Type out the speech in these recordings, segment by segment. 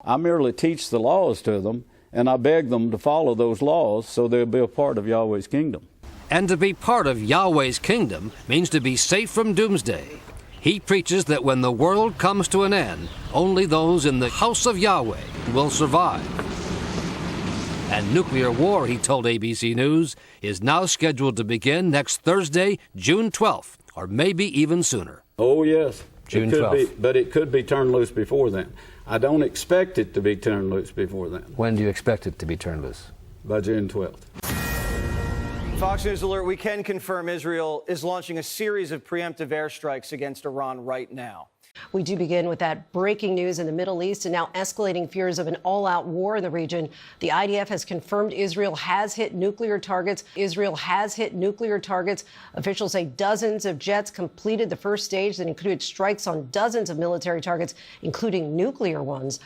I merely teach the laws to them, and I beg them to follow those laws so they'll be a part of Yahweh's kingdom. And to be part of Yahweh's kingdom means to be safe from doomsday. He preaches that when the world comes to an end, only those in the house of Yahweh will survive. And nuclear war, he told ABC News, is now scheduled to begin next Thursday, June 12th, or maybe even sooner. Oh, yes. June 12th. But it could be turned loose before then. I don't expect it to be turned loose before then. When do you expect it to be turned loose? By June 12th. Fox News Alert, we can confirm Israel is launching a series of preemptive airstrikes against Iran right now. We do begin with that breaking news in the Middle East and now escalating fears of an all-out war in the region. The IDF has confirmed Israel has hit nuclear targets. Israel has hit nuclear targets. Officials say dozens of jets completed the first stage that included strikes on dozens of military targets, including nuclear ones.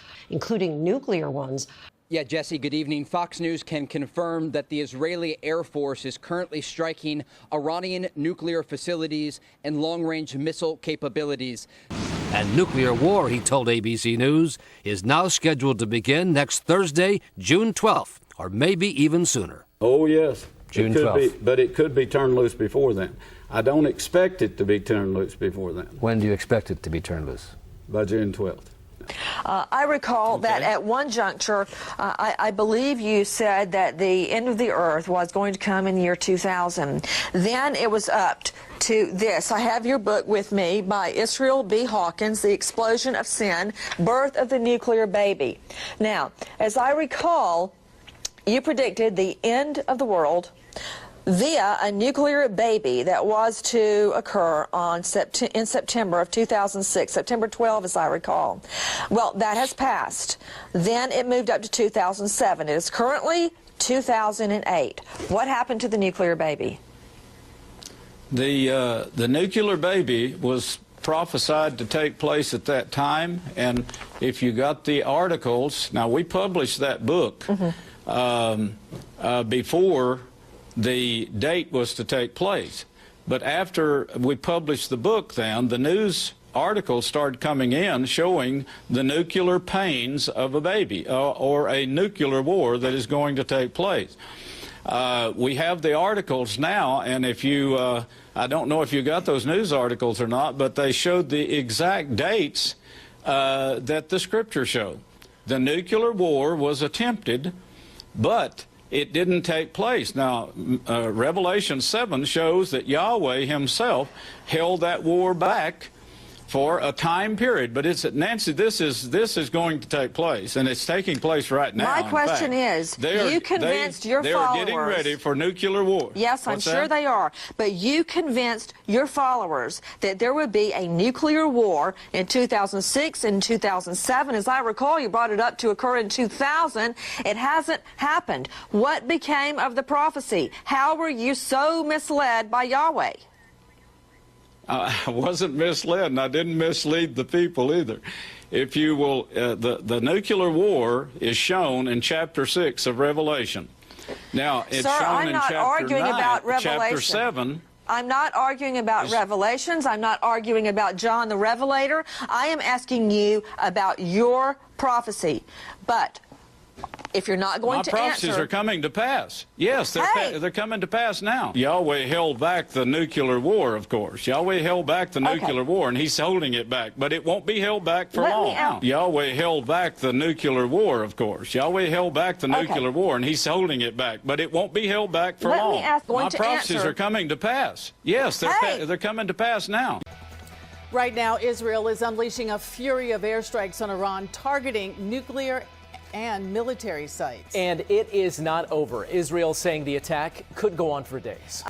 Yeah, Jesse, good evening. Fox News can confirm that the Israeli Air Force is currently striking Iranian nuclear facilities and long-range missile capabilities. And nuclear war, he told ABC News, is now scheduled to begin next Thursday, June 12th, or maybe even sooner. Oh, yes. June 12th. But it could be turned loose before then. I don't expect it to be turned loose before then. When do you expect it to be turned loose? By June 12th. I recall that at one juncture, I believe you said that the end of the earth was going to come in the year 2000. Then it was upped to this. I have your book with me by Yisrayl B. Hawkins, The Explosion of Sin, Birth of the Nuclear Baby. Now, as I recall, you predicted the end of the world via a nuclear baby that was to occur in September of 2006, September 12, as I recall. Well, that has passed. Then it moved up to 2007. It is currently 2008. What happened to the nuclear baby? The nuclear baby was prophesied to take place at that time, and if you got the articles, now we published that book before the date was to take place. But after we published the book then, the news articles started coming in showing the nuclear pains of a baby or a nuclear war that is going to take place. We have the articles now, and if you, I don't know if you got those news articles or not, but they showed the exact dates that the scripture showed. The nuclear war was attempted, but it didn't take place. Now, Revelation 7 shows that Yahweh himself held that war back for a time period. But it's, Nancy, this is going to take place, and it's taking place right now. My question is, you convinced your followers... They are getting ready for nuclear war. Yes, I'm sure they are. But you convinced your followers that there would be a nuclear war in 2006 and 2007. As I recall, you brought it up to occur in 2000. It hasn't happened. What became of the prophecy? How were you so misled by Yahweh? I wasn't misled, and I didn't mislead the people either. If you will, the nuclear war is shown in chapter 6 of Revelation. Now, it's shown in chapter 9, chapter 7. I'm not arguing about Revelations. I'm not arguing about John the Revelator. I am asking you about your prophecy. But if you're not going to answer... My prophecies are coming to pass. Yes, they're coming to pass now. Yahweh held back the nuclear war, of course. Yahweh held back the nuclear war, and he's holding it back. But it won't be held back for long. Yahweh held back the nuclear war, of course. Yahweh held back the nuclear war, and he's holding it back. But it won't be held back for long. My prophecies are coming to pass. Yes, they're coming to pass now. Right now, Israel is unleashing a fury of airstrikes on Iran, targeting nuclear and military sites. And it is not over. Israel saying the attack could go on for days.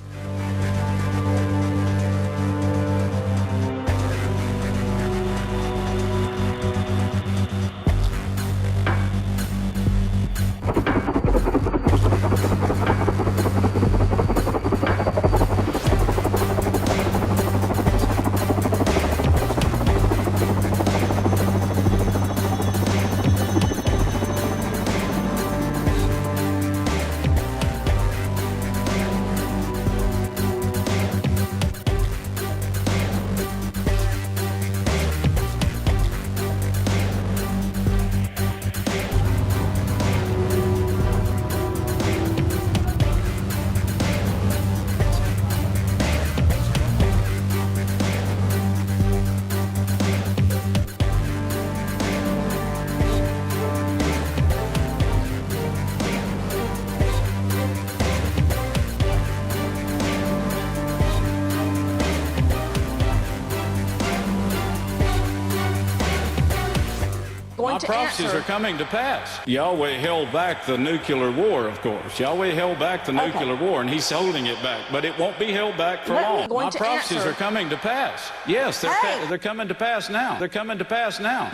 My prophecies are coming to pass. Yahweh held back the nuclear war, of course. Yahweh held back the nuclear war, and he's holding it back. But it won't be held back for long. My prophecies are coming to pass. Yes, they're coming to pass now. They're coming to pass now.